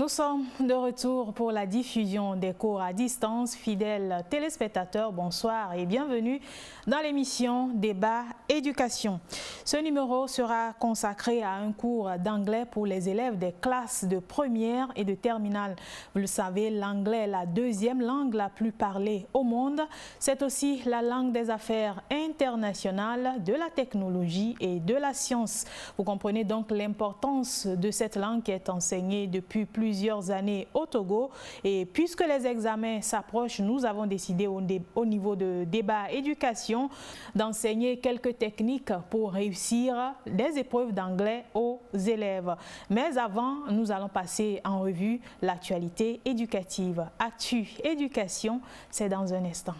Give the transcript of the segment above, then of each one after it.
Nous sommes de retour pour la diffusion des cours à distance. Fidèles téléspectateurs, bonsoir et bienvenue dans l'émission Débat Éducation. Ce numéro sera consacré à un cours d'anglais pour les élèves des classes de première et de terminale. Vous le savez, l'anglais est la deuxième langue la plus parlée au monde. C'est aussi la langue des affaires internationales, de la technologie et de la science. Vous comprenez donc l'importance de cette langue qui est enseignée depuis plusieurs années au Togo. Et puisque les examens s'approchent, nous avons décidé au niveau de Débat Éducation d'enseigner quelques techniques pour réussir des épreuves d'anglais aux élèves. Mais avant, nous allons passer en revue l'actualité éducative. Actu Éducation, c'est dans un instant.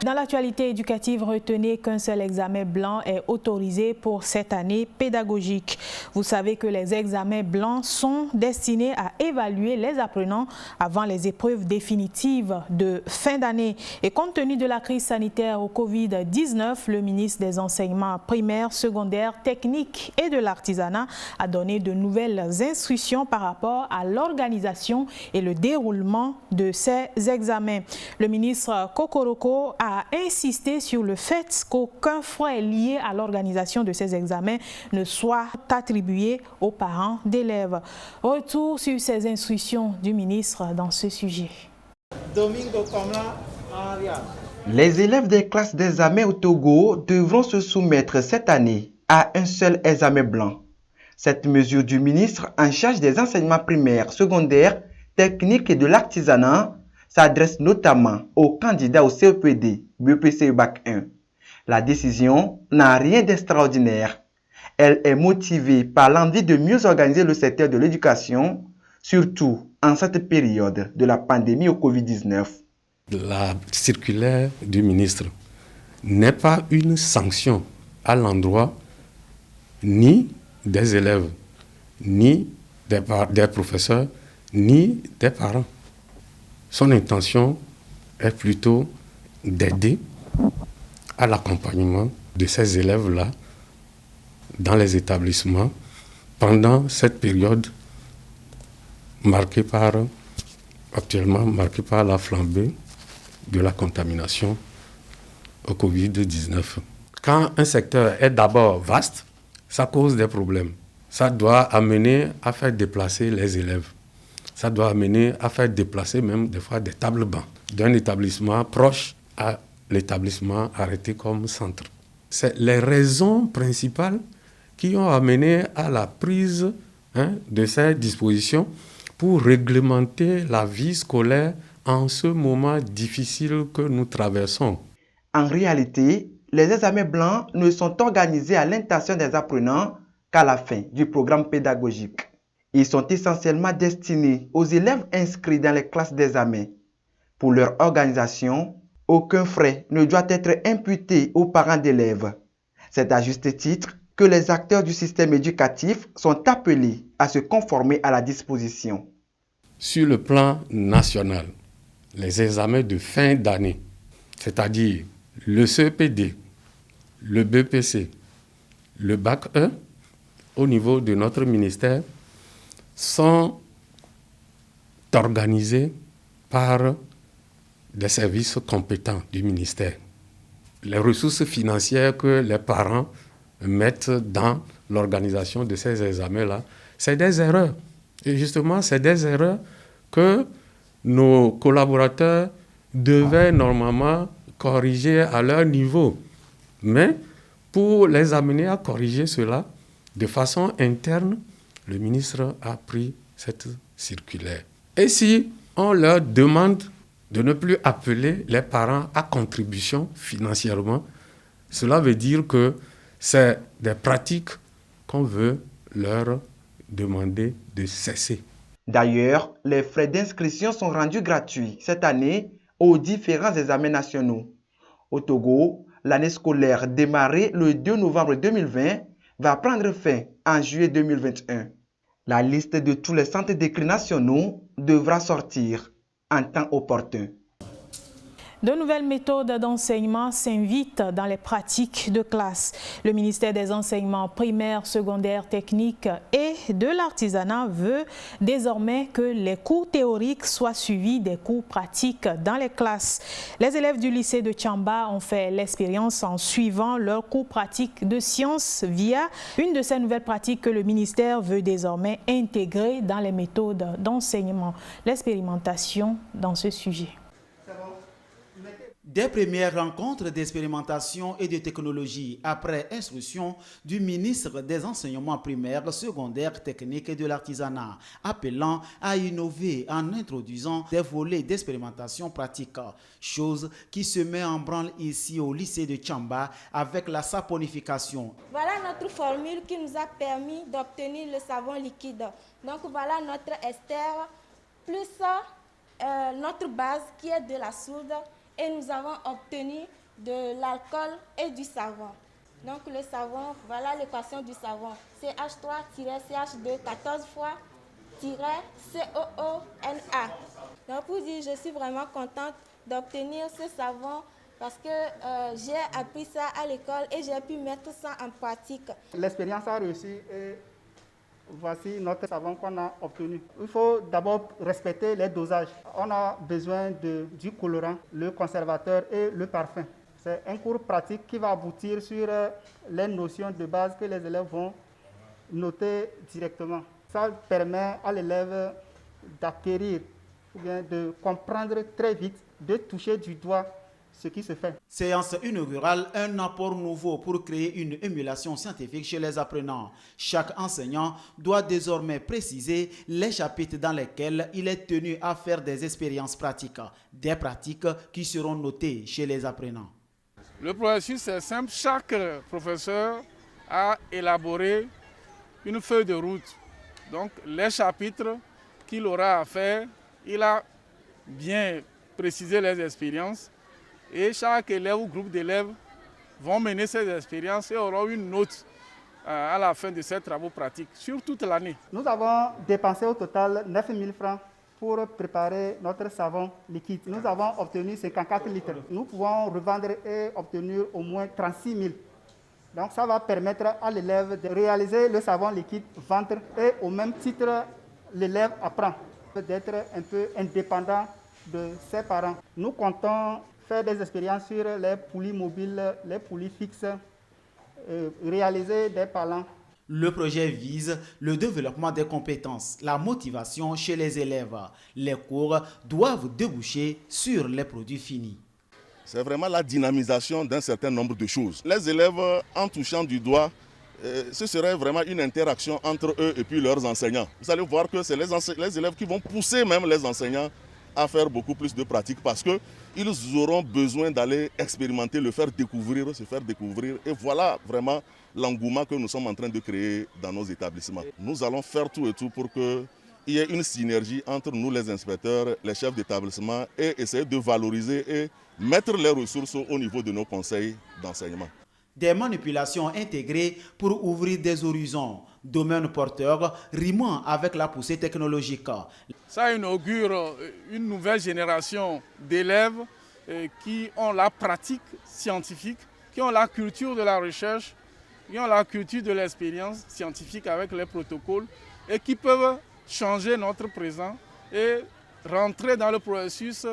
Dans l'actualité éducative, retenez qu'un seul examen blanc est autorisé pour cette année pédagogique. Vous savez que les examens blancs sont destinés à évaluer les apprenants avant les épreuves définitives de fin d'année. Et compte tenu de la crise sanitaire au Covid-19, le ministre des Enseignements primaires, secondaires, techniques et de l'artisanat a donné de nouvelles instructions par rapport à l'organisation et le déroulement de ces examens. Le ministre Kokoroko a insisté sur le fait qu'aucun frais lié à l'organisation de ces examens ne soit attribué aux parents d'élèves. Retour sur ces instructions du ministre dans ce sujet. Les élèves des classes d'examen au Togo devront se soumettre cette année à un seul examen blanc. Cette mesure du ministre en charge des enseignements primaires, secondaires, techniques et de l'artisanat s'adresse notamment aux candidats au CEPD, BEPC et Bac 1. La décision n'a rien d'extraordinaire. Elle est motivée par l'envie de mieux organiser le secteur de l'éducation, surtout en cette période de la pandémie au Covid-19. La circulaire du ministre n'est pas une sanction à l'endroit ni des élèves, ni des professeurs, ni des parents. Son intention est plutôt d'aider à l'accompagnement de ces élèves-là dans les établissements pendant cette période actuellement marquée par la flambée de la contamination au Covid-19. Quand un secteur est d'abord vaste, ça cause des problèmes. Ça doit amener à faire déplacer les élèves. Ça doit amener à faire déplacer même des fois des tables bancs d'un établissement proche à l'établissement arrêté comme centre. C'est les raisons principales qui ont amené à la prise de ces dispositions pour réglementer la vie scolaire en ce moment difficile que nous traversons. En réalité, les examens blancs ne sont organisés à l'intention des apprenants qu'à la fin du programme pédagogique. Ils sont essentiellement destinés aux élèves inscrits dans les classes d'examen. Pour leur organisation, aucun frais ne doit être imputé aux parents d'élèves. C'est à juste titre que les acteurs du système éducatif sont appelés à se conformer à la disposition. Sur le plan national, les examens de fin d'année, c'est-à-dire le CEPD, le BPC, le Bac 1, au niveau de notre ministère, sont organisés par des services compétents du ministère. Les ressources financières que les parents mettent dans l'organisation de ces examens-là, c'est des erreurs. Et justement, c'est des erreurs que nos collaborateurs devaient normalement corriger à leur niveau. Mais pour les amener à corriger cela, de façon interne, le ministre a pris cette circulaire. Et si on leur demande de ne plus appeler les parents à contribution financièrement, cela veut dire que c'est des pratiques qu'on veut leur demander de cesser. D'ailleurs, les frais d'inscription sont rendus gratuits cette année aux différents examens nationaux. Au Togo, l'année scolaire démarrée le 2 novembre 2020 va prendre fin en juillet 2021. La liste de tous les centres d'écrit nationaux devra sortir en temps opportun. De nouvelles méthodes d'enseignement s'invitent dans les pratiques de classe. Le ministère des Enseignements primaires, secondaires, techniques et de l'artisanat veut désormais que les cours théoriques soient suivis des cours pratiques dans les classes. Les élèves du lycée de Tchamba ont fait l'expérience en suivant leurs cours pratiques de sciences via une de ces nouvelles pratiques que le ministère veut désormais intégrer dans les méthodes d'enseignement. L'expérimentation dans ce sujet. Des premières rencontres d'expérimentation et de technologie après instruction du ministre des Enseignements primaires, secondaires, techniques et de l'artisanat, appelant à innover en introduisant des volets d'expérimentation pratique, chose qui se met en branle ici au lycée de Tchamba avec la saponification. Voilà notre formule qui nous a permis d'obtenir le savon liquide. Donc voilà notre ester plus notre base qui est de la soude. Et nous avons obtenu de l'alcool et du savon. Donc le savon, voilà l'équation du savon. CH3-CH2 14 fois -COONA. Donc pour dire, je suis vraiment contente d'obtenir ce savon parce que j'ai appris ça à l'école et j'ai pu mettre ça en pratique. L'expérience a réussi et voici notre savon qu'on a obtenu. Il faut d'abord respecter les dosages. On a besoin du colorant, le conservateur et le parfum. C'est un cours pratique qui va aboutir sur les notions de base que les élèves vont noter directement. Ça permet à l'élève d'acquérir ou bien de comprendre très vite, de toucher du doigt ce qui se fait. Séance inaugurale, un apport nouveau pour créer une émulation scientifique chez les apprenants. Chaque enseignant doit désormais préciser les chapitres dans lesquels il est tenu à faire des expériences pratiques, des pratiques qui seront notées chez les apprenants. Le processus est simple, chaque professeur a élaboré une feuille de route. Donc les chapitres qu'il aura à faire, il a bien précisé les expériences. Et chaque élève ou groupe d'élèves vont mener ces expériences et auront une note à la fin de ces travaux pratiques sur toute l'année. Nous avons dépensé au total 9 000 francs pour préparer notre savon liquide. Nous avons obtenu 54 litres. Nous pouvons revendre et obtenir au moins 36 000. Donc ça va permettre à l'élève de réaliser le savon liquide, vendre et au même titre, l'élève apprend d'être un peu indépendant de ses parents. Nous comptons faire des expériences sur les poulies mobiles, les poulies fixes, réaliser des palans. Le projet vise le développement des compétences, la motivation chez les élèves. Les cours doivent déboucher sur les produits finis. C'est vraiment la dynamisation d'un certain nombre de choses. Les élèves, en touchant du doigt, ce serait vraiment une interaction entre eux et puis leurs enseignants. Vous allez voir que c'est les élèves qui vont pousser même les enseignants à faire beaucoup plus de pratiques parce qu'ils auront besoin d'aller expérimenter, se faire découvrir. Et voilà vraiment l'engouement que nous sommes en train de créer dans nos établissements. Nous allons faire tout et tout pour qu'il y ait une synergie entre nous, les inspecteurs, les chefs d'établissement et essayer de valoriser et mettre les ressources au niveau de nos conseils d'enseignement. Des manipulations intégrées pour ouvrir des horizons, domaine porteur rimant avec la poussée technologique. Ça inaugure une nouvelle génération d'élèves qui ont la pratique scientifique, qui ont la culture de la recherche, qui ont la culture de l'expérience scientifique avec les protocoles et qui peuvent changer notre présent et rentrer dans le processus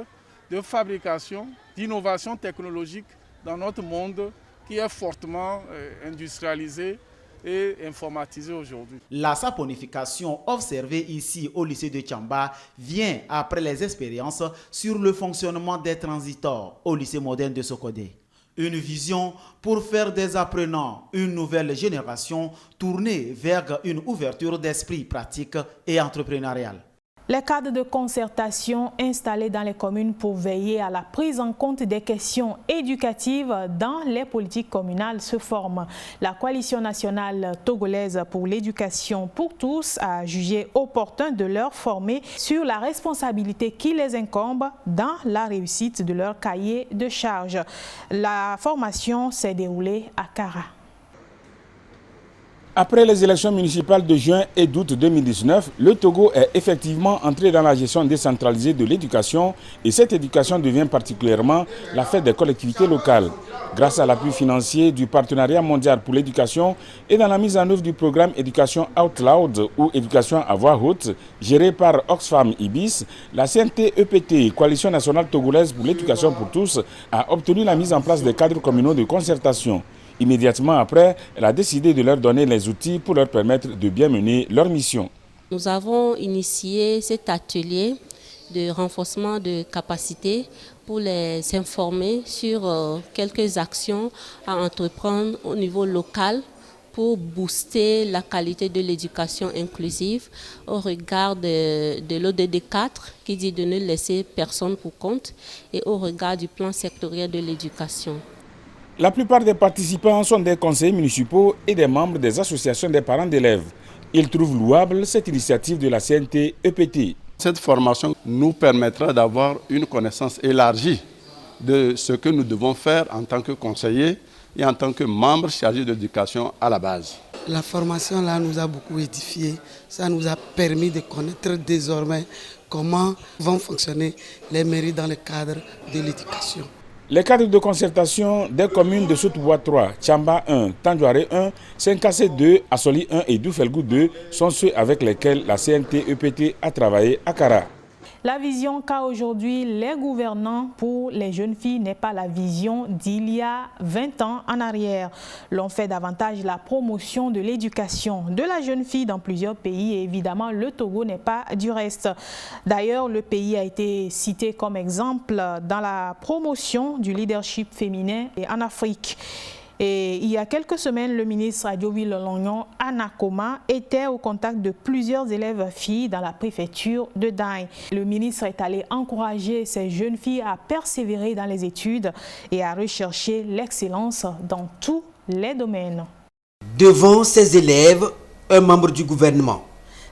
de fabrication, d'innovation technologique dans notre monde qui est fortement industrialisé et informatisé aujourd'hui. La saponification observée ici au lycée de Tchamba vient après les expériences sur le fonctionnement des transitors au lycée moderne de Sokodé. Une vision pour faire des apprenants une nouvelle génération tournée vers une ouverture d'esprit pratique et entrepreneurial. Les cadres de concertation installés dans les communes pour veiller à la prise en compte des questions éducatives dans les politiques communales se forment. La coalition nationale togolaise pour l'éducation pour tous a jugé opportun de leur former sur la responsabilité qui les incombe dans la réussite de leur cahier de charges. La formation s'est déroulée à Kara. Après les élections municipales de juin et d'août 2019, le Togo est effectivement entré dans la gestion décentralisée de l'éducation et cette éducation devient particulièrement la fête des collectivités locales. Grâce à l'appui financier du Partenariat mondial pour l'éducation et dans la mise en œuvre du programme Éducation Out Loud ou Éducation à voix haute, géré par Oxfam Ibis, la CNT-EPT, Coalition nationale togolaise pour l'éducation pour tous, a obtenu la mise en place des cadres communaux de concertation. Immédiatement après, elle a décidé de leur donner les outils pour leur permettre de bien mener leur mission. Nous avons initié cet atelier de renforcement de capacité pour les informer sur quelques actions à entreprendre au niveau local pour booster la qualité de l'éducation inclusive au regard de l'ODD 4 qui dit de ne laisser personne pour compte et au regard du plan sectoriel de l'éducation. La plupart des participants sont des conseillers municipaux et des membres des associations des parents d'élèves. Ils trouvent louable cette initiative de la CNT-EPT. Cette formation nous permettra d'avoir une connaissance élargie de ce que nous devons faire en tant que conseillers et en tant que membres chargés d'éducation à la base. La formation là nous a beaucoup édifiés. Ça nous a permis de connaître désormais comment vont fonctionner les mairies dans le cadre de l'éducation. Les cadres de concertation des communes de Soutoubois 3, Tchamba 1, Tandjouaré 1, Senkassé 2, Assoli 1 et Doufelgou 2 sont ceux avec lesquels la CNT-EPT a travaillé à Kara. La vision qu'a aujourd'hui les gouvernants pour les jeunes filles n'est pas la vision d'il y a 20 ans en arrière. L'on fait davantage la promotion de l'éducation de la jeune fille dans plusieurs pays et évidemment le Togo n'est pas du reste. D'ailleurs, le pays a été cité comme exemple dans la promotion du leadership féminin en Afrique. Et il y a quelques semaines, le ministre Adjovi Lolognon Anakoma était au contact de plusieurs élèves filles dans la préfecture de Daï. Le ministre est allé encourager ces jeunes filles à persévérer dans les études et à rechercher l'excellence dans tous les domaines. Devant ces élèves, un membre du gouvernement,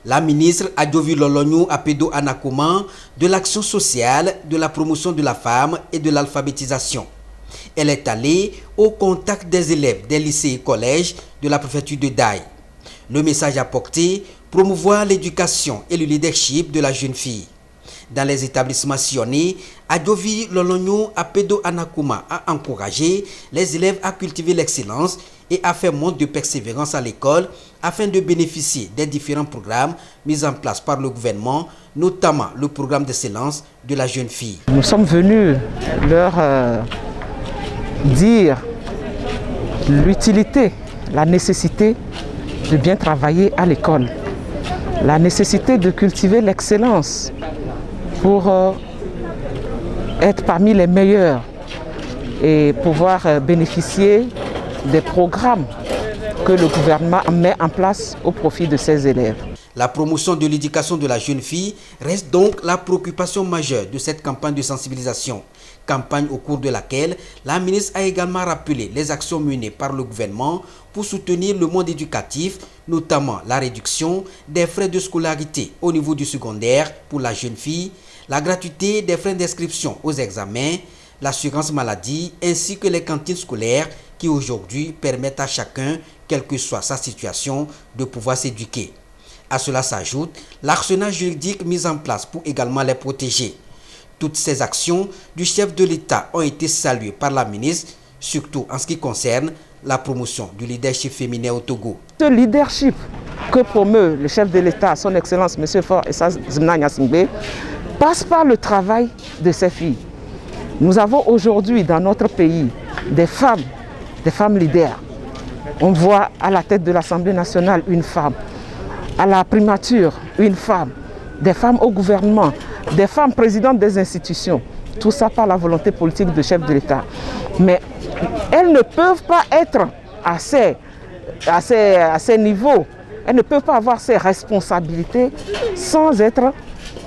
la ministre Adjovi Lolognon Apedo Anakoma de l'action sociale, de la promotion de la femme et de l'alphabétisation. Elle est allée au contact des élèves des lycées et collèges de la préfecture de Daï. Le message apporté, promouvoir l'éducation et le leadership de la jeune fille. Dans les établissements sillonnés, Adjovi Lolognon Apedo Anakoma a encouragé les élèves à cultiver l'excellence et à faire montre de persévérance à l'école afin de bénéficier des différents programmes mis en place par le gouvernement, notamment le programme d'excellence de la jeune fille. Nous sommes venus leur dire l'utilité, la nécessité de bien travailler à l'école, la nécessité de cultiver l'excellence pour être parmi les meilleurs et pouvoir bénéficier des programmes que le gouvernement met en place au profit de ses élèves. La promotion de l'éducation de la jeune fille reste donc la préoccupation majeure de cette campagne de sensibilisation. Campagne au cours de laquelle la ministre a également rappelé les actions menées par le gouvernement pour soutenir le monde éducatif, notamment la réduction des frais de scolarité au niveau du secondaire pour la jeune fille, la gratuité des frais d'inscription aux examens, l'assurance maladie ainsi que les cantines scolaires qui aujourd'hui permettent à chacun, quelle que soit sa situation, de pouvoir s'éduquer. À cela s'ajoute l'arsenal juridique mis en place pour également les protéger. Toutes ces actions du chef de l'État ont été saluées par la ministre, surtout en ce qui concerne la promotion du leadership féminin au Togo. Ce leadership que promeut le chef de l'État, son Excellence M. Faure Essa Zimna Gnassingbé, passe par le travail de ces filles. Nous avons aujourd'hui dans notre pays des femmes leaders. On voit à la tête de l'Assemblée nationale une femme, à la primature une femme, des femmes au gouvernement, des femmes présidentes des institutions. Tout ça par la volonté politique du chef de l'État. Mais elles ne peuvent pas être à ces niveaux, elles ne peuvent pas avoir ces responsabilités sans être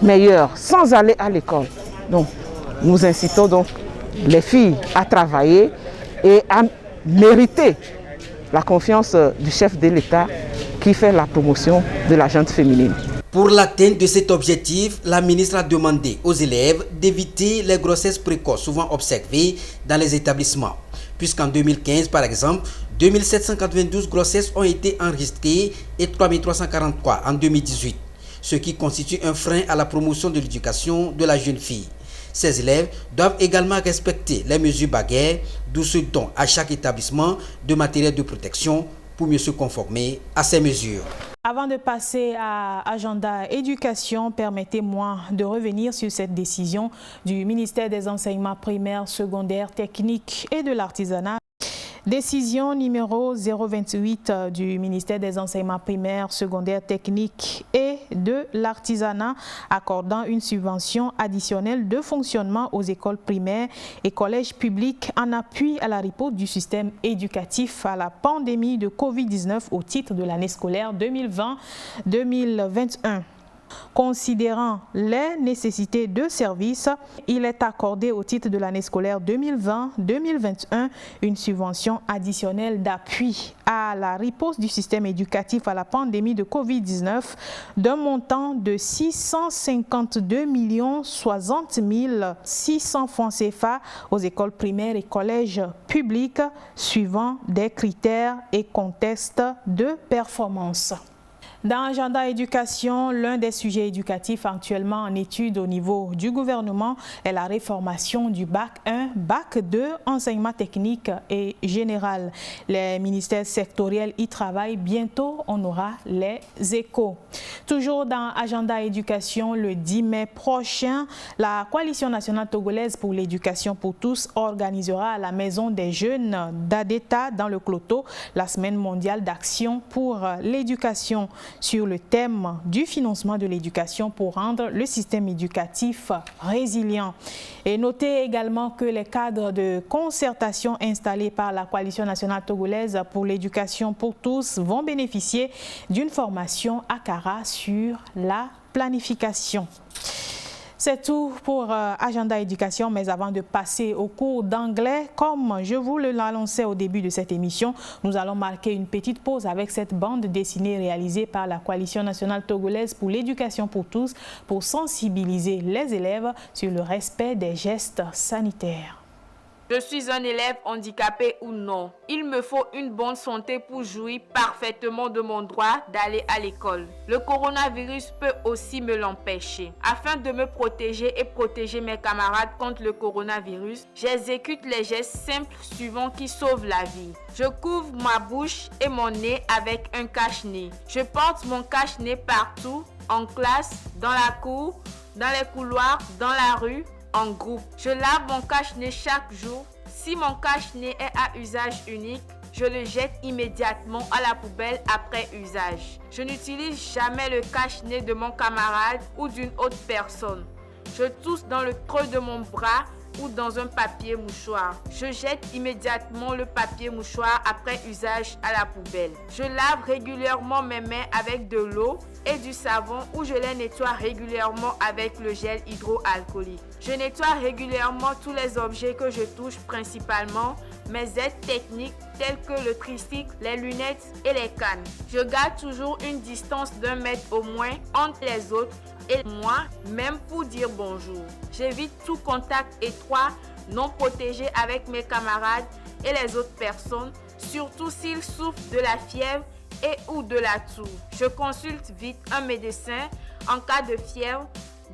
meilleures, sans aller à l'école. Donc, nous incitons donc les filles à travailler et à mériter la confiance du chef de l'État qui fait la promotion de la gente féminine. Pour l'atteinte de cet objectif, la ministre a demandé aux élèves d'éviter les grossesses précoces souvent observées dans les établissements. Puisqu'en 2015, par exemple, 2792 grossesses ont été enregistrées et 3343 en 2018, ce qui constitue un frein à la promotion de l'éducation de la jeune fille. Ces élèves doivent également respecter les mesures barrières, d'où ce don à chaque établissement de matériel de protection pour mieux se conformer à ces mesures. Avant de passer à Agenda Éducation, permettez-moi de revenir sur cette décision du ministère des Enseignements primaires, secondaires, techniques et de l'artisanat. Décision numéro 028 du ministère des Enseignements primaires, secondaires, techniques et de l'artisanat accordant une subvention additionnelle de fonctionnement aux écoles primaires et collèges publics en appui à la riposte du système éducatif à la pandémie de Covid-19 au titre de l'année scolaire 2020-2021. Considérant les nécessités de service, il est accordé au titre de l'année scolaire 2020-2021 une subvention additionnelle d'appui à la riposte du système éducatif à la pandémie de Covid-19 d'un montant de 652 60 600 francs CFA aux écoles primaires et collèges publics suivant des critères et contextes de performance. Dans Agenda Éducation, l'un des sujets éducatifs actuellement en étude au niveau du gouvernement est la réformation du Bac 1, Bac 2, enseignement technique et général. Les ministères sectoriels y travaillent. Bientôt, on aura les échos. Toujours dans Agenda Éducation, le 10 mai prochain, la Coalition nationale togolaise pour l'éducation pour tous organisera à la Maison des jeunes d'Adeta dans le Cloto la semaine mondiale d'action pour l'éducation, sur le thème du financement de l'éducation pour rendre le système éducatif résilient. Et notez également que les cadres de concertation installés par la Coalition nationale togolaise pour l'éducation pour tous vont bénéficier d'une formation à Cara sur la planification. C'est tout pour Agenda Éducation, mais avant de passer au cours d'anglais, comme je vous l'annonçais au début de cette émission, nous allons marquer une petite pause avec cette bande dessinée réalisée par la Coalition nationale togolaise pour l'éducation pour tous pour sensibiliser les élèves sur le respect des gestes sanitaires. Je suis un élève handicapé ou non. Il me faut une bonne santé pour jouir parfaitement de mon droit d'aller à l'école. Le coronavirus peut aussi me l'empêcher. Afin de me protéger et protéger mes camarades contre le coronavirus, j'exécute les gestes simples suivants qui sauvent la vie. Je couvre ma bouche et mon nez avec un cache-nez. Je porte mon cache-nez partout, en classe, dans la cour, dans les couloirs, dans la rue, en groupe. Je lave mon cache-nez chaque jour. Si mon cache-nez est à usage unique, je le jette immédiatement à la poubelle après usage. Je n'utilise jamais le cache-nez de mon camarade ou d'une autre personne. Je tousse dans le creux de mon bras ou dans un papier mouchoir. Je jette immédiatement le papier mouchoir après usage à la poubelle. Je lave régulièrement mes mains avec de l'eau et du savon ou je les nettoie régulièrement avec le gel hydroalcoolique. Je nettoie régulièrement tous les objets que je touche, principalement mes aides techniques telles que le tricycle, les lunettes et les cannes. Je garde toujours une distance d'1 mètre au moins entre les autres et moi, même pour dire bonjour. J'évite tout contact étroit, non protégé avec mes camarades et les autres personnes, surtout s'ils souffrent de la fièvre et ou de la toux. Je consulte vite un médecin en cas de fièvre,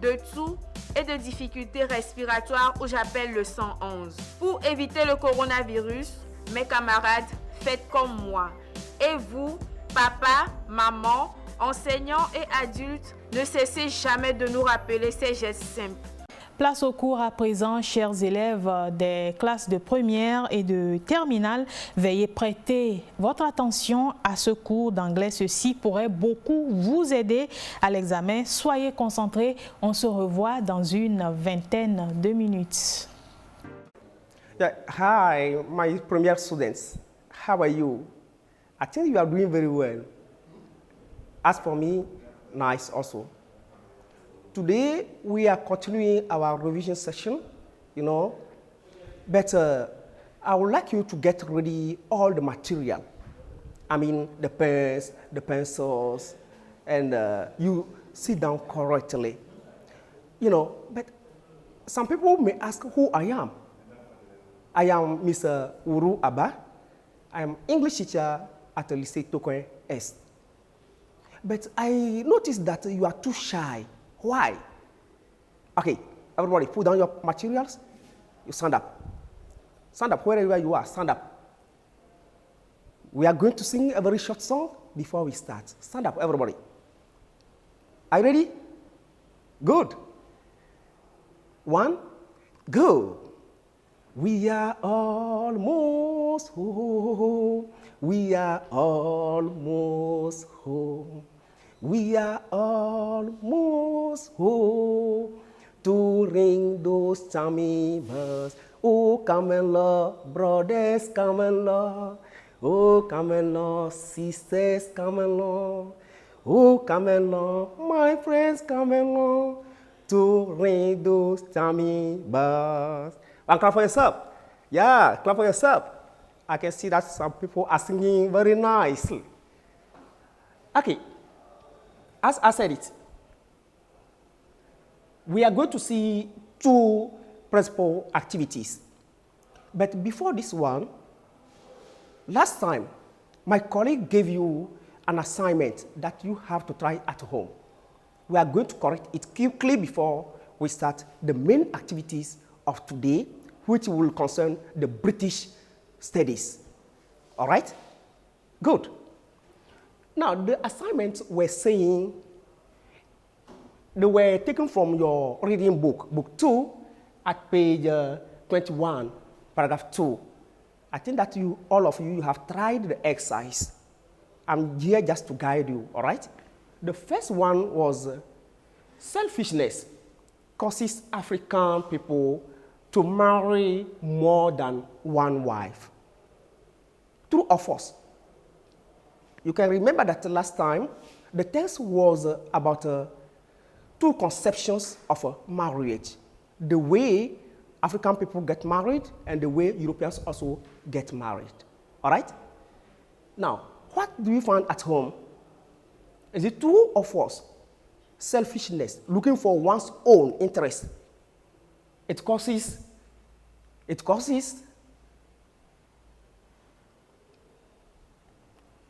de toux et de difficultés respiratoires où j'appelle le 111. Pour éviter le coronavirus, mes camarades, faites comme moi. Et vous, papa, maman, enseignants et adultes, ne cessez jamais de nous rappeler ces gestes simples. Place au cours à présent, chers élèves des classes de première et de terminale. Veuillez prêter votre attention à ce cours d'anglais. Ceci pourrait beaucoup vous aider à l'examen. Soyez concentrés. On se revoit dans une vingtaine de minutes. Yeah. Hi, my premier students. How are you? I think you are doing very well. As for me, nice also. Today, we are continuing our revision session, but I would like you to get ready all the material. I mean, the pens, the pencils, and you sit down correctly. But some people may ask who I am. I am Mr. Uru Abba, I am English teacher at the Lycée Tokoin Est. But I noticed that you are too shy. Why? Okay, everybody put down your materials. You stand up. Stand up wherever you are, stand up. We are going to sing a very short song before we start. Stand up, everybody. Are you ready? Good. 1, go. We are almost home. We are almost home. We are almost home to ring those chimey bells. Oh, come and love, brothers, come and love. Oh, come and love, sisters, come and love. Oh, come and love, my friends, come and love to ring those chimey bells. And clap for yourself. Yeah, clap for yourself. I can see that some people are singing very nicely. Okay, as I said it, we are going to see 2 principal activities. But before this one, last time, my colleague gave you an assignment that you have to try at home. We are going to correct it quickly before we start the main activities of today, which will concern the British studies. All right? Good. Now, the assignments were saying, they were taken from your reading book, book 2, at page 21, paragraph 2. I think that all of you have tried the exercise. I'm here just to guide you, all right? The first one was selfishness causes African people to marry more than one wife. True or false? You can remember that last time, the text was about 2 conceptions of marriage. The way African people get married and the way Europeans also get married. All right? Now, what do we find at home? Is it true or false? Selfishness, looking for one's own interest. It causes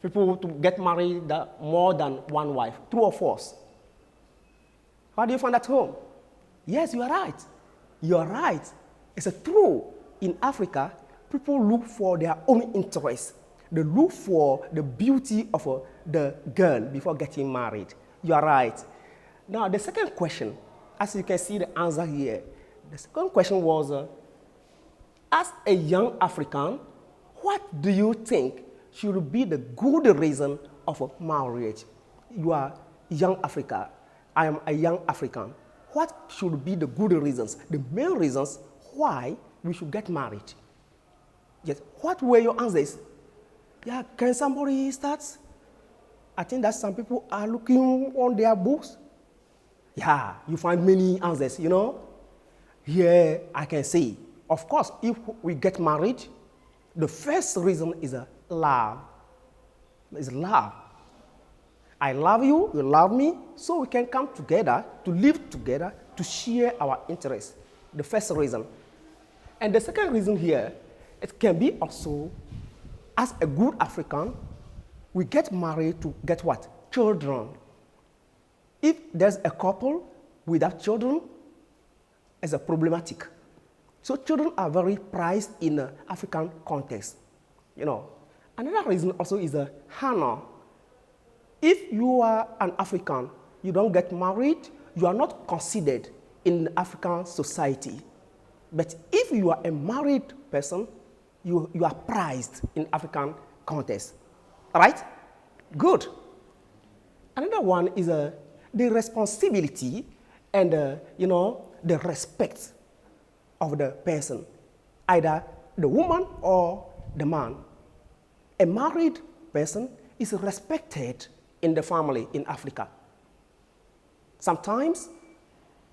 people to get married more than one wife. True or false? What do you find at home? Yes, you are right. You are right. It's true. In Africa, people look for their own interest. They look for the beauty of the girl before getting married. You are right. Now, the second question, as you can see the answer here, the second question was, as a young African, what do you think should be the good reason of marriage? You are young Africa. I am a young African. What should be the good reasons, the main reasons why we should get married? Yes. What were your answers? Yeah, can somebody start? I think that some people are looking on their books. Yeah, you find many answers, you know. Here I can say, of course, if we get married, the first reason is love. It's love. I love you, you love me, so we can come together, to live together, to share our interests. The first reason. And the second reason here, it can be also, as a good African, we get married to get what? Children. If there's a couple without children, it's problematic. So children are very prized in the African context. You know. Another reason also is honor. If you are an African, you don't get married, you are not considered in the African society. But if you are a married person, you are prized in African context. All right? Good. Another one is the responsibility and the respect of the person, either the woman or the man. A married person is respected in the family in Africa. Sometimes,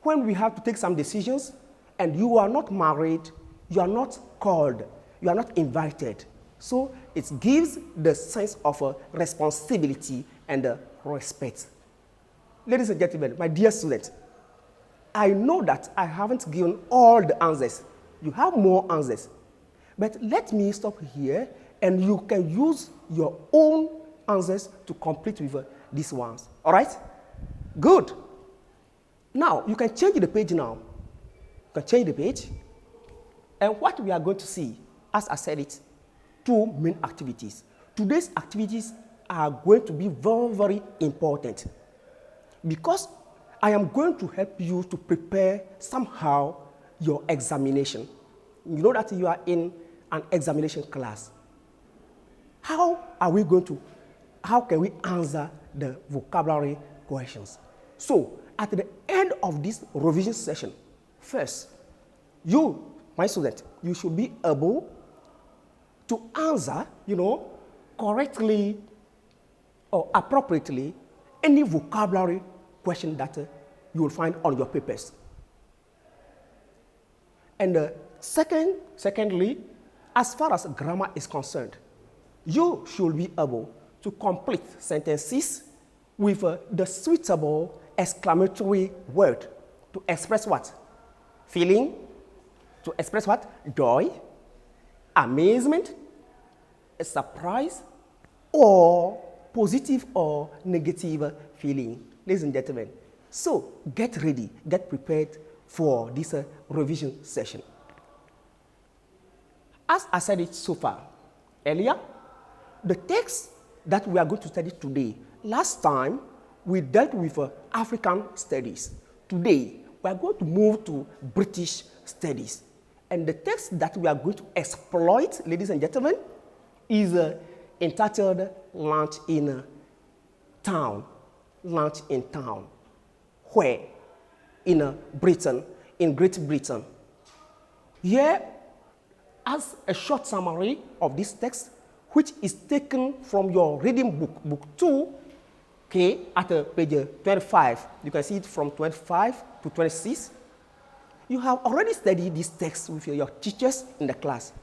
when we have to take some decisions and you are not married, you are not called, you are not invited. So it gives the sense of responsibility and respect. Ladies and gentlemen, my dear students, I know that I haven't given all the answers. You have more answers. But let me stop here And you can use your own answers to complete with these ones. All right? Good. Now, you can change the page now. You can change the page. And what we are going to see, as I said it, 2 main activities. Today's activities are going to be very, very important because I am going to help you to prepare somehow your examination. You know that you are in an examination class. How can we answer the vocabulary questions? So, at the end of this revision session, first, you, my student, you should be able to answer, correctly or appropriately any vocabulary question that you will find on your papers. And secondly, as far as grammar is concerned, you should be able to complete sentences with the suitable exclamatory word to express what? Feeling, to express what? Joy, amazement, surprise, or positive or negative feeling. Ladies and gentlemen, so get ready, get prepared for this revision session. As I said it so far earlier, the text that we are going to study today, last time we dealt with African studies. Today, we are going to move to British studies. And the text that we are going to exploit, ladies and gentlemen, is entitled Lunch in Town. Lunch in Town. Where? In Britain, in Great Britain. Here, as a short summary of this text, which is taken from your reading book, book 2, okay, at page 25. You can see it from 25 to 26. You have already studied this text with your teachers in the class.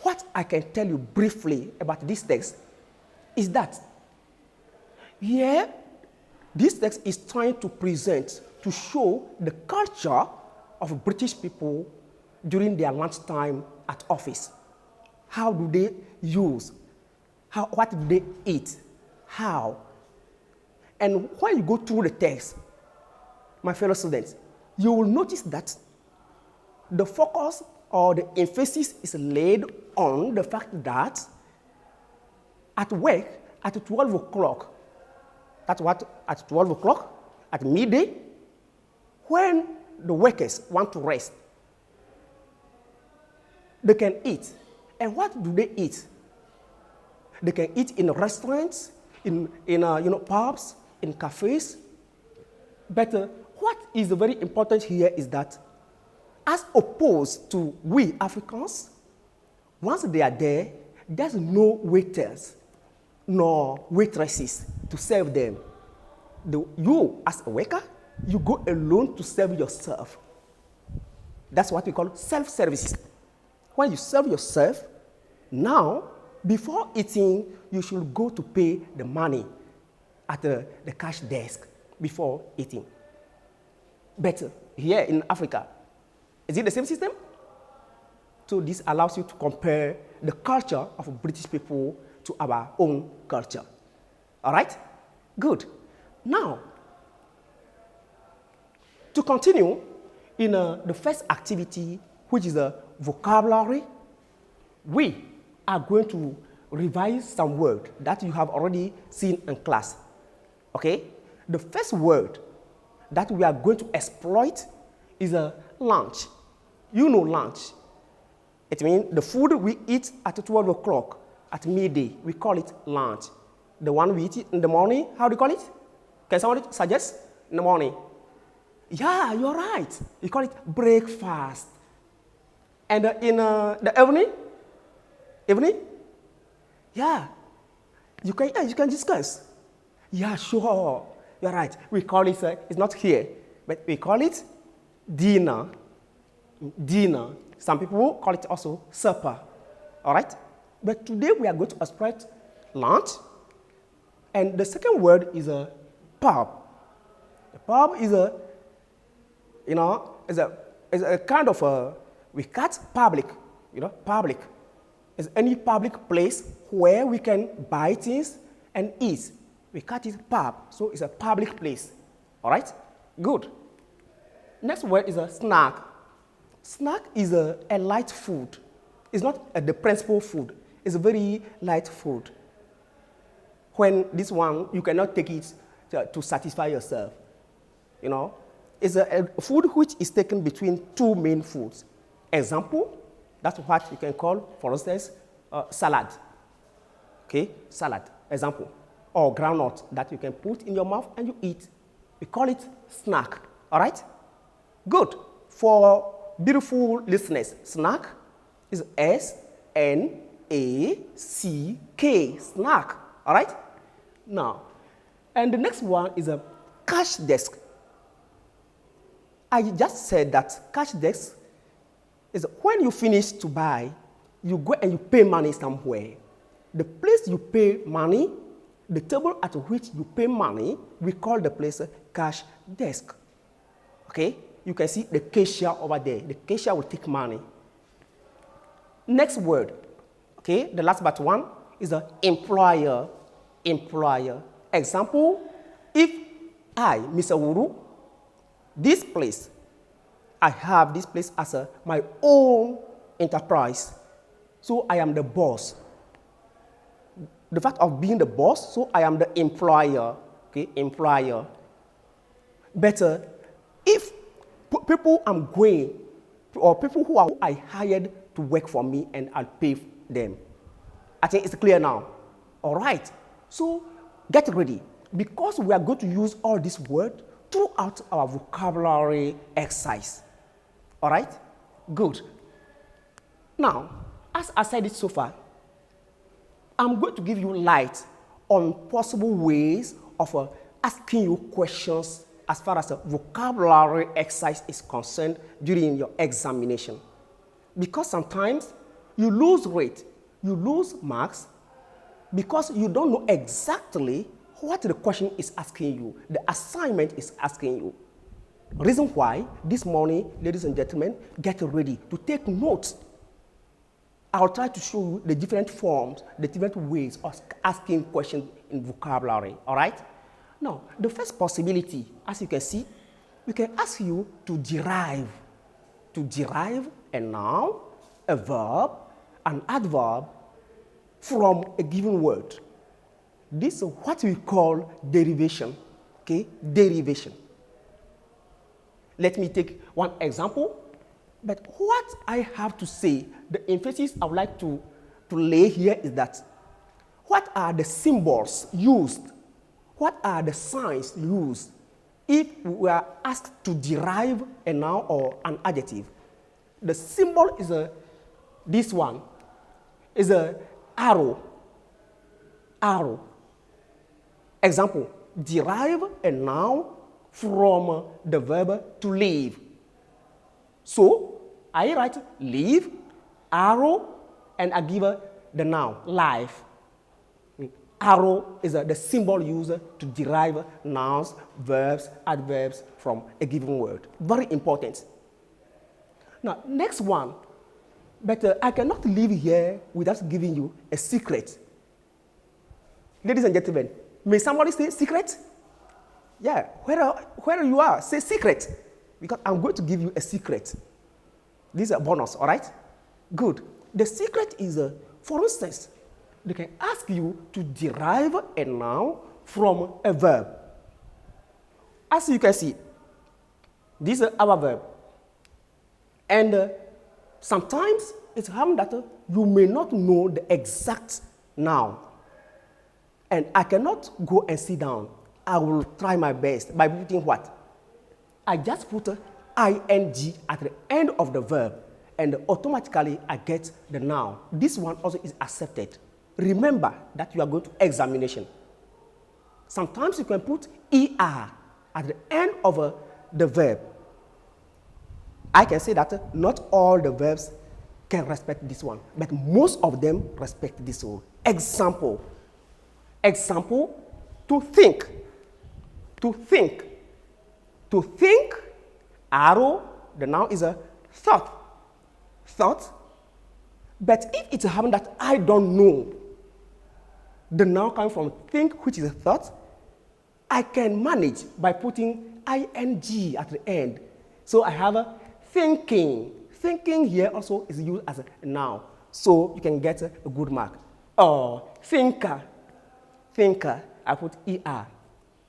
What I can tell you briefly about this text is that here, this text is trying to present, to show the culture of British people during their lunchtime at office. How do they use? What do they eat? How? And when you go through the text, my fellow students, you will notice that the focus or the emphasis is laid on the fact that at work, at 12 o'clock, that's what, at 12 o'clock, at midday, when the workers want to rest, they can eat. And what do they eat? They can eat in restaurants, in pubs, in cafes. But what is very important here is that as opposed to we Africans, once they are there, there's no waiters nor waitresses to serve them. You, as a worker, you go alone to serve yourself. That's what we call self-services. When you serve yourself, now, before eating, you should go to pay the money at the cash desk before eating. But here in Africa, is it the same system? So this allows you to compare the culture of British people to our own culture. All right? Good. Now, to continue in the first activity, which is a vocabulary, we are going to revise some words that you have already seen in class. Okay? The first word that we are going to exploit is a lunch. You know lunch. It means the food we eat at 12 o'clock, at midday, we call it lunch. The one we eat in the morning, how do you call it? Can somebody suggest? In the morning. Yeah, you're right. You call it breakfast. And in the evening? Evening? Yeah. You can discuss. Yeah, sure. You're right. We call it, it's not here, but we call it dinner. Dinner. Some people call it also supper. All right? But today we are going to exploit lunch. And the second word is a pub. The pub is a kind of we cut public, public. is any public place where we can buy things and eat. We cut it pub, so it's a public place. All right? Good. Next word is a snack. Snack is a light food. It's not the principal food. It's a very light food. When this one, you cannot take it to satisfy yourself. You know, it's a food which is taken between two main foods. Example, that's what you can call, for instance, salad. Okay, salad, example. Or groundnut that you can put in your mouth and you eat. We call it snack, all right? Good. For beautiful listeners, snack is S-N-A-C-K, snack, all right? Now, and the next one is a cash desk. I just said that cash desk is when you finish to buy, you go and you pay money somewhere. The place you pay money, the table at which you pay money, we call the place a cash desk. Okay? You can see the cashier over there. The cashier will take money. Next word, okay, the last but one is the employer. Employer. Example, if I, Mr. Wuru, this place, I have this place as my own enterprise. So I am the boss. The fact of being the boss, so I am the employer, okay, employer. Better, if people I'm going, or people who I hired to work for me and I'll pay them. I think it's clear now. All right, so get ready, because we are going to use all these words throughout our vocabulary exercise. All right, good. Now, as I said it so far, I'm going to give you light on possible ways of asking you questions as far as the vocabulary exercise is concerned during your examination. Because sometimes you lose rate, you lose marks, because you don't know exactly what the question is asking you, the assignment is asking you. Reason why this morning, ladies and gentlemen, get ready to take notes. I'll try to show you the different forms, the different ways of asking questions in vocabulary, all right? Now, the first possibility, as you can see, we can ask you to derive a noun, a verb, an adverb from a given word. This is what we call derivation, okay? Derivation. Let me take one example. But what I have to say, the emphasis I would like to lay here is that what are the symbols used? What are the signs used if we are asked to derive a noun or an adjective? The symbol is this one, is an arrow. Arrow. Example, derive a noun from the verb to live. So, I write live, arrow, and I give the noun, life. Arrow is the symbol used to derive nouns, verbs, adverbs from a given word. Very important. Now, next one. But I cannot leave here without giving you a secret. Ladies and gentlemen, may somebody say secret? Yeah, where you are, say secret. Because I'm going to give you a secret. This is a bonus, all right? Good. The secret is, for instance, they can ask you to derive a noun from a verb. As you can see, this is our verb. And sometimes it's happened that you may not know the exact noun. And I cannot go and sit down. I will try my best by putting what? I just put ing at the end of the verb, and automatically I get the noun. This one also is accepted. Remember that you are going to examination. Sometimes you can put er at the end of the verb. I can say that not all the verbs can respect this one, but most of them respect this one. Example, to think. To think. To think, arrow, the noun is a thought. Thought. But if it happens that I don't know the noun coming from think, which is a thought, I can manage by putting ing at the end. So I have a thinking. Thinking here also is used as a noun. So you can get a good mark. Or thinker. Thinker, I put er.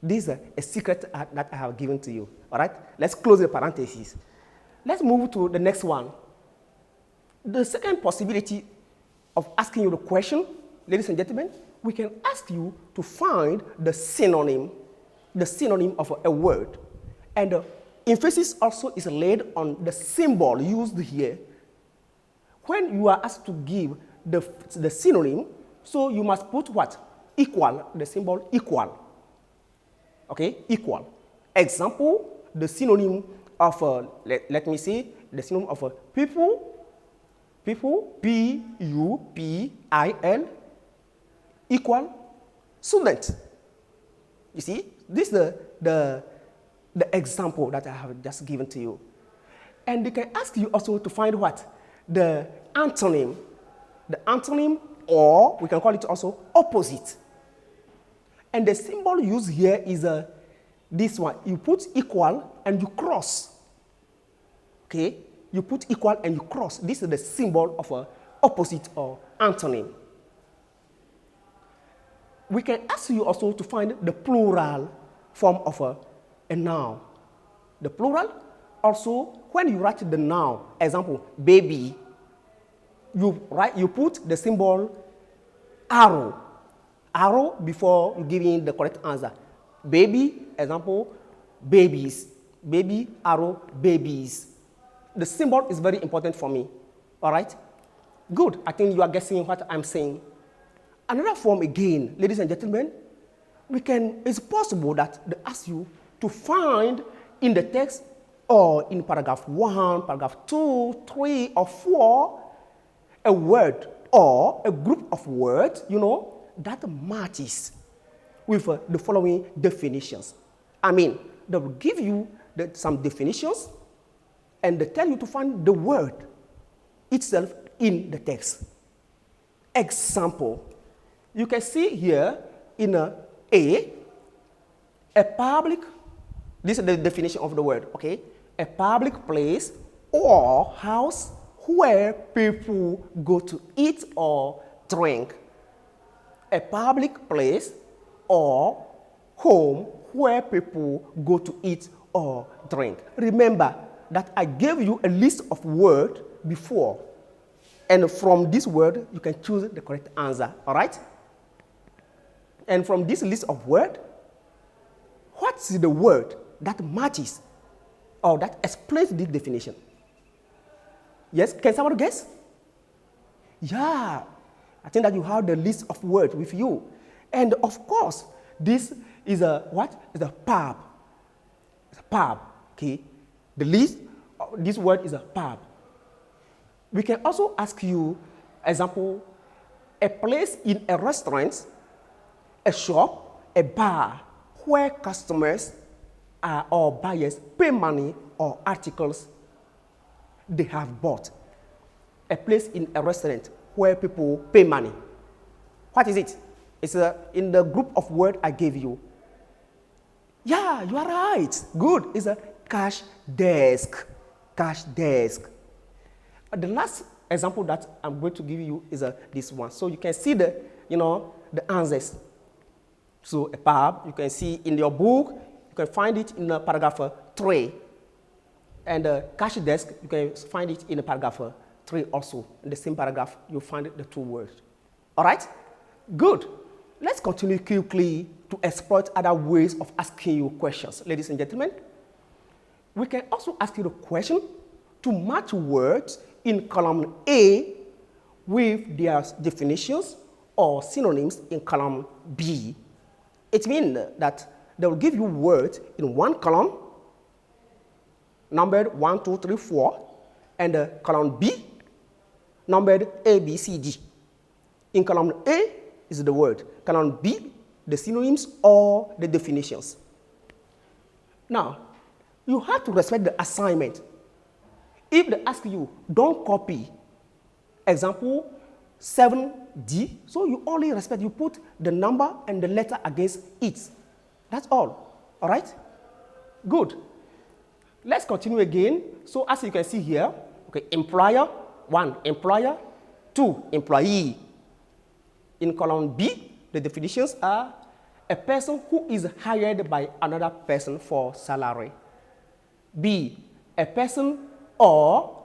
This is a secret that I have given to you. All right? Let's close the parentheses. Let's move to the next one. The second possibility of asking you the question, ladies and gentlemen, we can ask you to find the synonym of a word. And the emphasis also is laid on the symbol used here. When you are asked to give the synonym, so you must put what? Equal, the symbol equal. Okay, equal. Example, the synonym of, let me see, the synonym of people, P-U-P-I-L, equal student. You see, this is the example that I have just given to you. And they can ask you also to find what? The antonym. The antonym, or we can call it also opposite. And the symbol used here is this one. You put equal and you cross. Okay? You put equal and you cross. This is the symbol of opposite or antonym. We can ask you also to find the plural form of a noun. The plural also, when you write the noun, example, baby, you put the symbol arrow. Arrow before you giving the correct answer. Baby, example, babies. Baby, arrow, babies. The symbol is very important for me. All right? Good. I think you are guessing what I'm saying. Another form again, ladies and gentlemen, it's possible that they ask you to find in the text or in paragraph 1, paragraph 2, 3, or 4, a word or a group of words, that matches with the following definitions. I mean, they will give you some definitions and they tell you to find the word itself in the text. Example, you can see here in a public, this is the definition of the word, okay? A public place or house where people go to eat or drink. A public place or home where people go to eat or drink. Remember that I gave you a list of words before. And from this word, you can choose the correct answer, all right? And from this list of words, what's the word that matches or that explains this definition? Yes, can someone guess? Yeah, I think that you have the list of words with you. And of course, this is what? It's a pub. It's a pub, okay? The list, this word is a pub. We can also ask you, example, a place in a restaurant, a shop, a bar, where customers or buyers pay money or articles they have bought. A place in a restaurant where people pay money. What is it? It's in the group of words I gave you. Yeah, you are right. Good. It's a cash desk. Cash desk. The last example that I'm going to give you is this one. So you can see the answers. So a pub, you can see in your book, you can find it in paragraph 3. And a cash desk, you can find it in paragraph 3 also. In the same paragraph, you'll find the two words. All right? Good. Let's continue quickly to exploit other ways of asking you questions. Ladies and gentlemen, we can also ask you the question to match words in column A with their definitions or synonyms in column B. It means that they will give you words in one column, numbered 1, 2, 3, 4, and column B, numbered A, B, C, D. In column A is the word, column B, the synonyms or the definitions. Now, you have to respect the assignment. If they ask you, don't copy Example, 7D. So you only respect, you put the number and the letter against it. That's all right? Good. Let's continue again. So as you can see here, okay, employer, 1, employer, 2, employee. In column B, the definitions are a person who is hired by another person for salary. B, a person or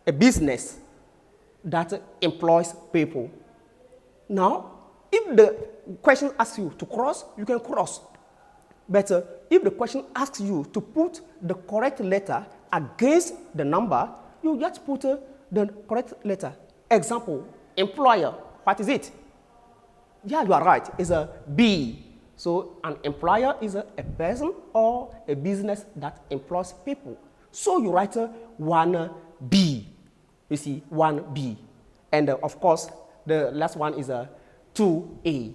a business that employs people. Now, if the question asks you to cross, you can cross. But if the question asks you to put the correct letter against the number, you just put the correct letter. Example, employer, what is it? Yeah, you are right, it's a B. So an employer is a person or a business that employs people. So you write 1B. You see, 1B. And of course, the last one is a 2A.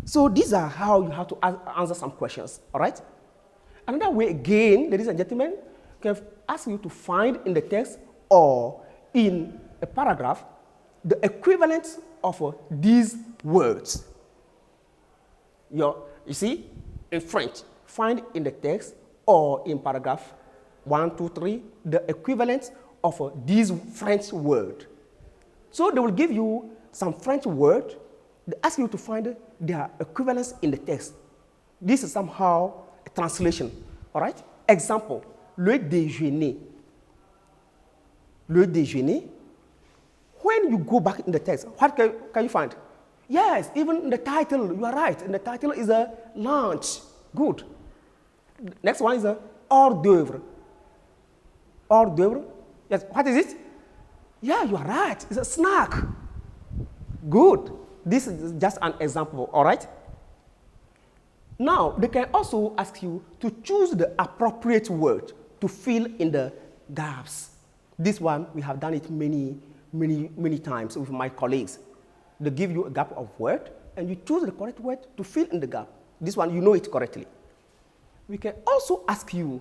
So these are how you have to answer some questions, all right? Another way, again, ladies and gentlemen, can ask you to find in the text or in a paragraph the equivalent of these words. You see, in French, find in the text or in paragraph 1, 2, 3, the equivalent of these French words. So they will give you some French word. They ask you to find their equivalence in the text. This is somehow a translation, all right? Example, le déjeuner. Le déjeuner. When you go back in the text, what can you find? Yes, even in the title, you are right. And the title is a lunch. Good. Next one is a hors d'oeuvre. Hors d'oeuvre. Yes, what is it? Yeah, you are right. It's a snack. Good. This is just an example, all right? Now, they can also ask you to choose the appropriate word to fill in the gaps. This one, we have done it many times with my colleagues. They give you a gap of word, and you choose the correct word to fill in the gap. This one, you know it correctly. We can also ask you,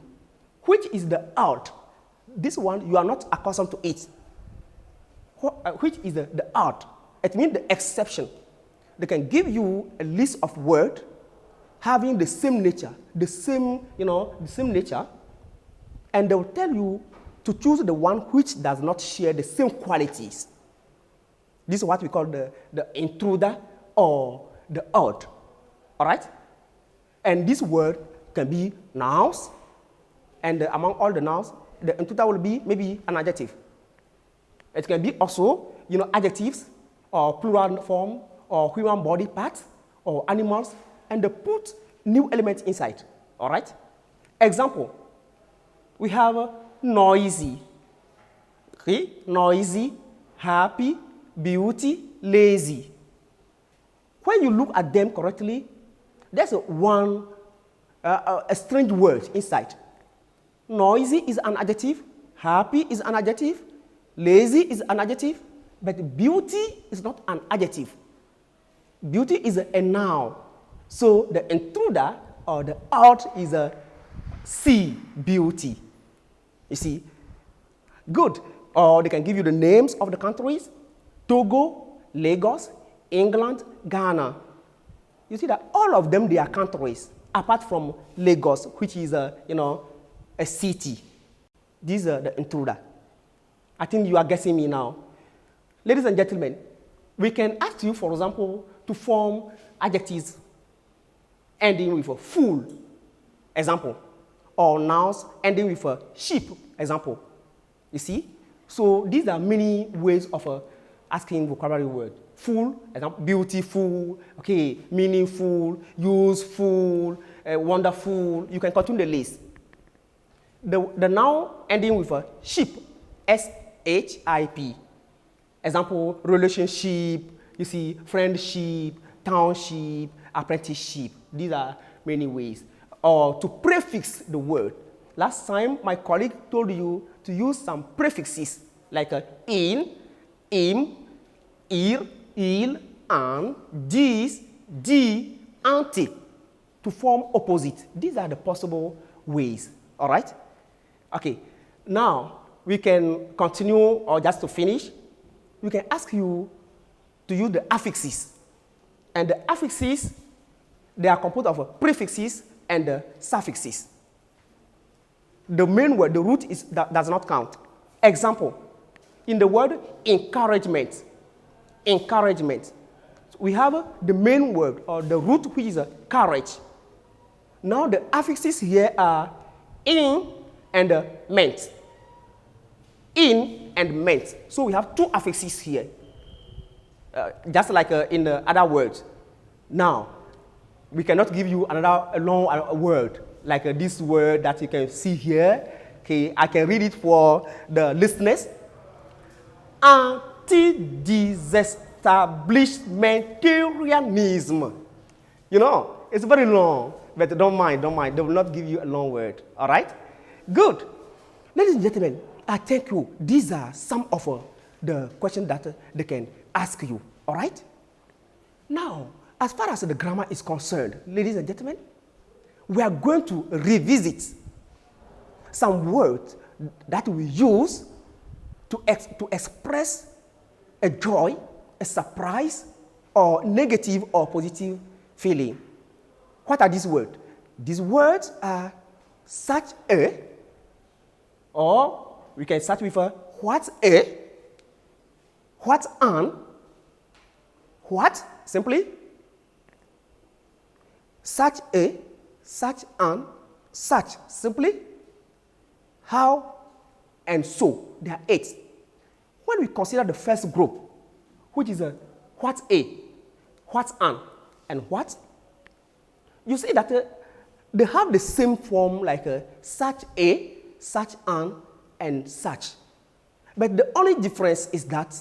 which is the odd? This one, you are not accustomed to it. Which is the odd? It means the exception. They can give you a list of words having the same nature, the same nature, and they will tell you to choose the one which does not share the same qualities. This is what we call the intruder or the odd, all right? And this word can be nouns, and among all the nouns, the intruder will be maybe an adjective. It can be also, adjectives or plural form or human body parts or animals, and they put new elements inside, all right? Example, we have noisy, okay? Noisy, happy, beauty, lazy. When you look at them correctly, there's a strange word inside. Noisy is an adjective, happy is an adjective, lazy is an adjective, but beauty is not an adjective. Beauty is a noun. So the intruder or the odd is a C, beauty. You see? Good. Or they can give you the names of the countries: Togo, Lagos, England, Ghana. You see that all of them, they are countries, apart from Lagos, which is a city. These are the intruder. I think you are guessing me now. Ladies and gentlemen, we can ask you, for example, to form adjectives ending with a full, example, or nouns ending with a sheep, example. You see? So these are many ways of asking vocabulary word. Full, example, beautiful, okay, meaningful, useful, wonderful. You can continue the list. The noun ending with a ship, S-H-I-P. Example, relationship, you see, friendship, township, apprenticeship. These are many ways. Or to prefix the word. Last time, my colleague told you to use some prefixes like in, im, ir, il, an, dis, di, ante to form opposite. These are the possible ways, all right? Okay, now we can continue, or just to finish, we can ask you to use the affixes. And the affixes, they are composed of prefixes and suffixes. The main word, the root does not count. Example, in the word encouragement, we have the main word or the root, which is courage. Now the affixes here are in and meant. In and meant. So we have two affixes here, just like in the other words. Now, we cannot give you another long word, like this word that you can see here. Okay, I can read it for the listeners. Anti-disestablishmentarianism. You know, it's very long, but don't mind. They will not give you a long word. All right? Good. Ladies and gentlemen, I thank you. These are some of the questions that they can ask you. All right? Now, as far as the grammar is concerned, ladies and gentlemen, we are going to revisit some words that we use to express a joy, a surprise, or negative or positive feeling. What are these words? These words are such a, or we can start with a what a, what an, what, simply, such a, such an, such, simply, how, and so. There are 8. When we consider the first group, which is a what a, what an, and what, you see that they have the same form like such a, such an, and such. But the only difference is that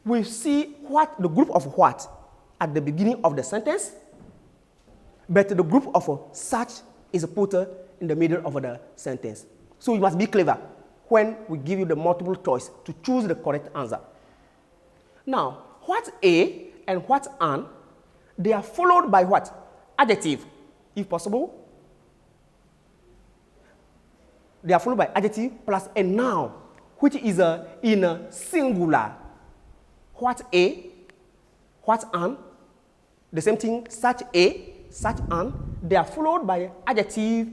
we see what the group of what at the beginning of the sentence, but the group of such is put in the middle of the sentence. So you must be clever when we give you the multiple choice to choose the correct answer. Now, what a and what an, they are followed by what? Adjective, if possible. They are followed by adjective plus a noun, which is in a singular. What a, what an, the same thing, such a, such an, they are followed by adjective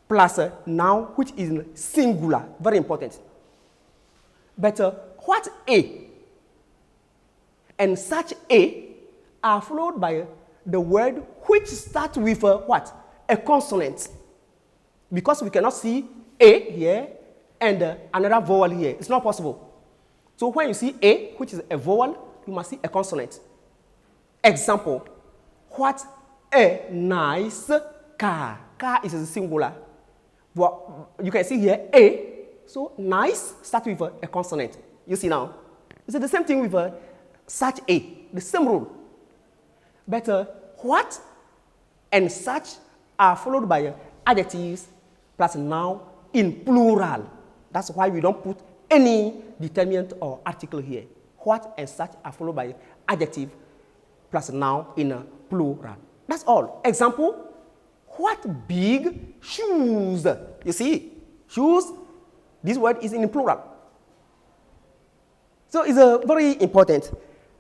plus a noun, which is in singular, very important. But what a and such a are followed by the word which starts with what? A consonant. Because we cannot see a here and another vowel here. It's not possible. So when you see a, which is a vowel, you must see a consonant. Example, what a nice car. Car is a singular. Well, you can see here a, so nice starts with a consonant. You see now? It's the same thing with such a, the same rule. But what and such are followed by adjectives plus noun in plural. That's why we don't put any determinant or article here. What and such are followed by adjective plus noun in plural. That's all. Example, what big shoes. You see, shoes, this word is in plural. So it's very important.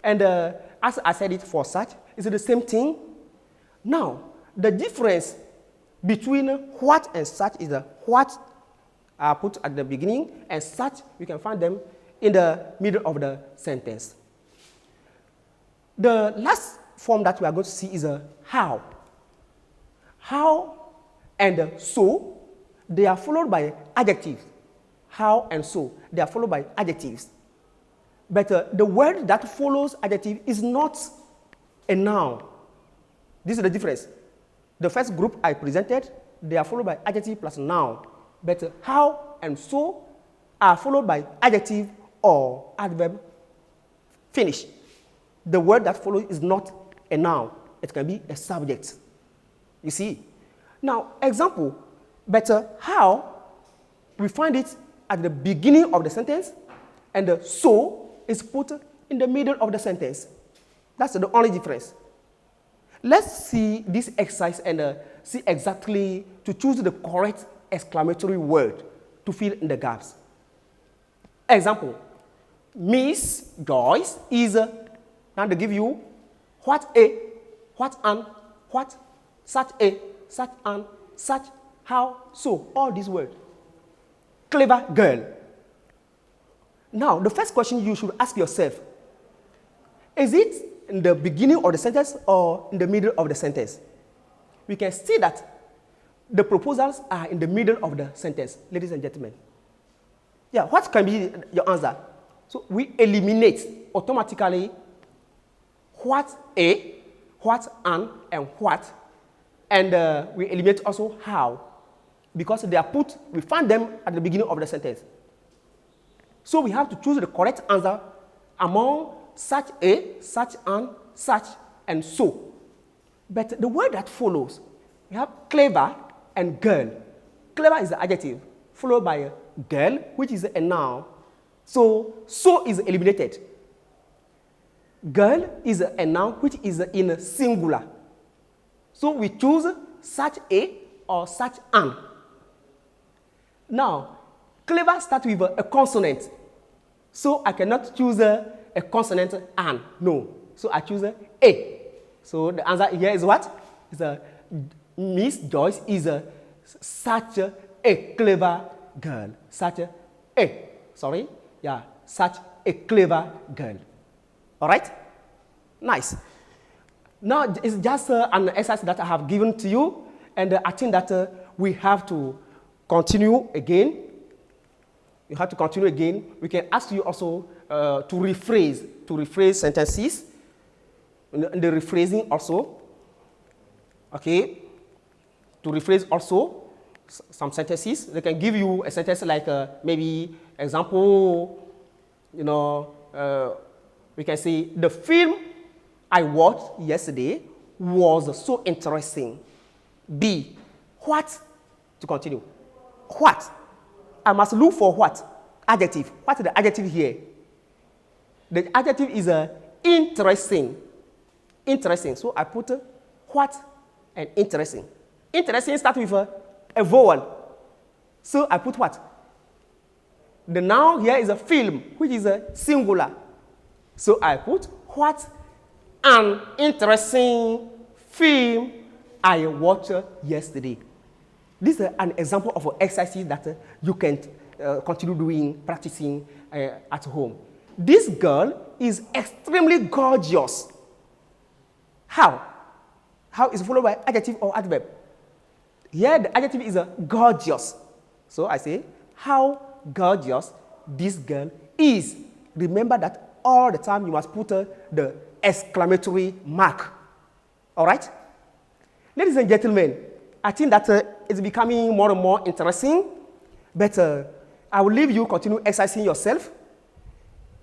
And as I said it for such, it's the same thing. Now, the difference between what and such is what are put at the beginning, and such, we can find them in the middle of the sentence. The last form that we are going to see is how. How and so, they are followed by adjectives. How and so, they are followed by adjectives. But the word that follows adjective is not a noun. This is the difference. The first group I presented, they are followed by adjective plus noun. But how and so are followed by adjective or adverb. Finish. The word that follows is not a noun. It can be a subject. You see? Now, example, but how, we find it at the beginning of the sentence, and the so is put in the middle of the sentence. That's the only difference. Let's see this exercise and see exactly to choose the correct exclamatory word to fill in the gaps. Example, Miss Joyce is, now they give you what a, what an, what, such a, such an, such, how, so, all these words. Clever girl. Now, the first question you should ask yourself, is it in the beginning of the sentence or in the middle of the sentence? We can see that the proposals are in the middle of the sentence, ladies and gentlemen. Yeah, what can be your answer? So we eliminate automatically what a, what an, and what, and we eliminate also how, because they are put, we find them at the beginning of the sentence. So we have to choose the correct answer among such a, such an, such, and so. But the word that follows, we have clever and girl. Clever is the adjective, followed by a girl, which is a noun. So is eliminated. Girl is a noun which is in a singular. So we choose such a or such an. Now, clever starts with a consonant. So I cannot choose a consonant an, no. So I choose a. So the answer here is what? Is Miss Joyce is such a clever girl. Such a clever girl. All right? Nice. Now, it's just an exercise that I have given to you, and I think that we have to continue again. You have to continue again. We can ask you also to rephrase sentences, and the rephrasing also. Okay? To rephrase also some sentences. They can give you a sentence like maybe example, we can say, the film I watched yesterday was so interesting. B, what? To continue. What? I must look for what? Adjective. What is the adjective here? The adjective is interesting. Interesting. So I put what and interesting. Interesting starts with a vowel. So I put what? The noun here is a film, which is a singular. So I put what an interesting film I watched yesterday. This is an example of an exercise that you can continue doing, practicing at home. This girl is extremely gorgeous. How? How is followed by adjective or adverb? Here the adjective is gorgeous. So I say, how gorgeous this girl is. Remember that all the time you must put the exclamatory mark. All right? Ladies and gentlemen, I think that it's becoming more and more interesting, but I will leave you continue exercising yourself.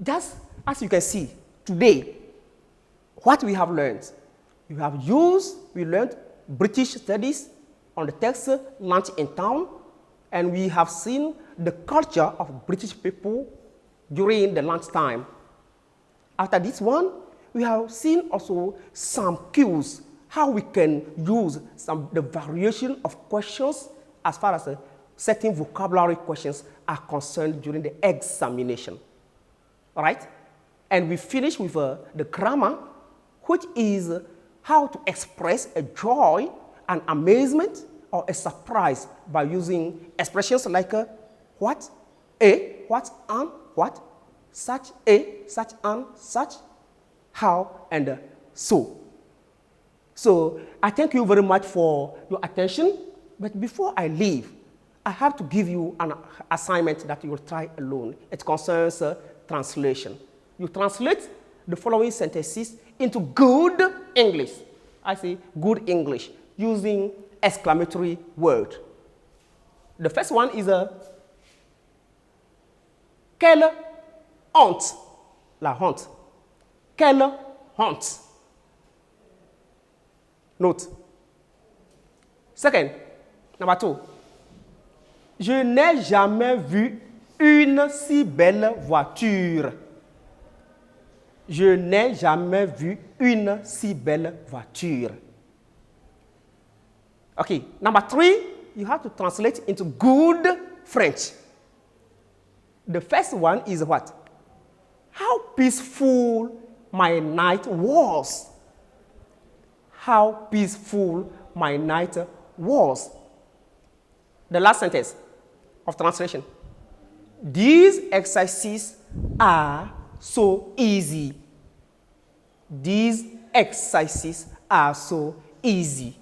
Just as you can see, today, what we have learned, we learned British studies on the text Lunch in Town, and we have seen the culture of British people during the lunchtime. After this one, we have seen also some cues, how we can use the variation of questions as far as certain vocabulary questions are concerned during the examination. All right? And we finish with the grammar, which is how to express a joy, an amazement, or a surprise by using expressions like what, a, what, an, what, such a, such an, such, how, and so. So I thank you very much for your attention. But before I leave, I have to give you an assignment that you will try alone. It concerns translation. You translate the following sentences into good English. I say good English using exclamatory word. The first one is quelle honte, la honte. Quelle honte. Note. Second, number 2. Je n'ai jamais vu une si belle voiture. Je n'ai jamais vu une si belle voiture. Okay, number 3, you have to translate into good French. The first one is what? how peaceful my night was. How peaceful my night was. The last sentence of translation. These exercises are so easy. These exercises are so easy.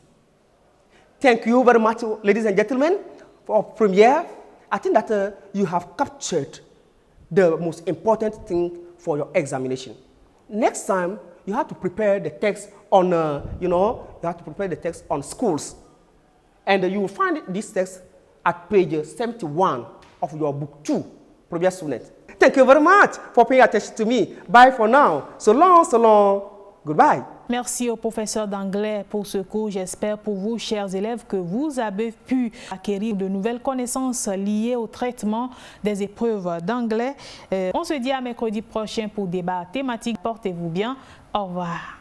Thank you very much, ladies and gentlemen, for premiere. I think that you have captured the most important thing for your examination. Next time, you have to prepare the text on, you have to prepare the text on schools. And you will find this text at page 71 of your book 2, Premier Student. Thank you very much for paying attention to me. Bye for now. So long, goodbye. Merci au professeur d'anglais pour ce cours. J'espère pour vous, chers élèves, que vous avez pu acquérir de nouvelles connaissances liées au traitement des épreuves d'anglais. On se dit à mercredi prochain pour débat thématique. Portez-vous bien. Au revoir.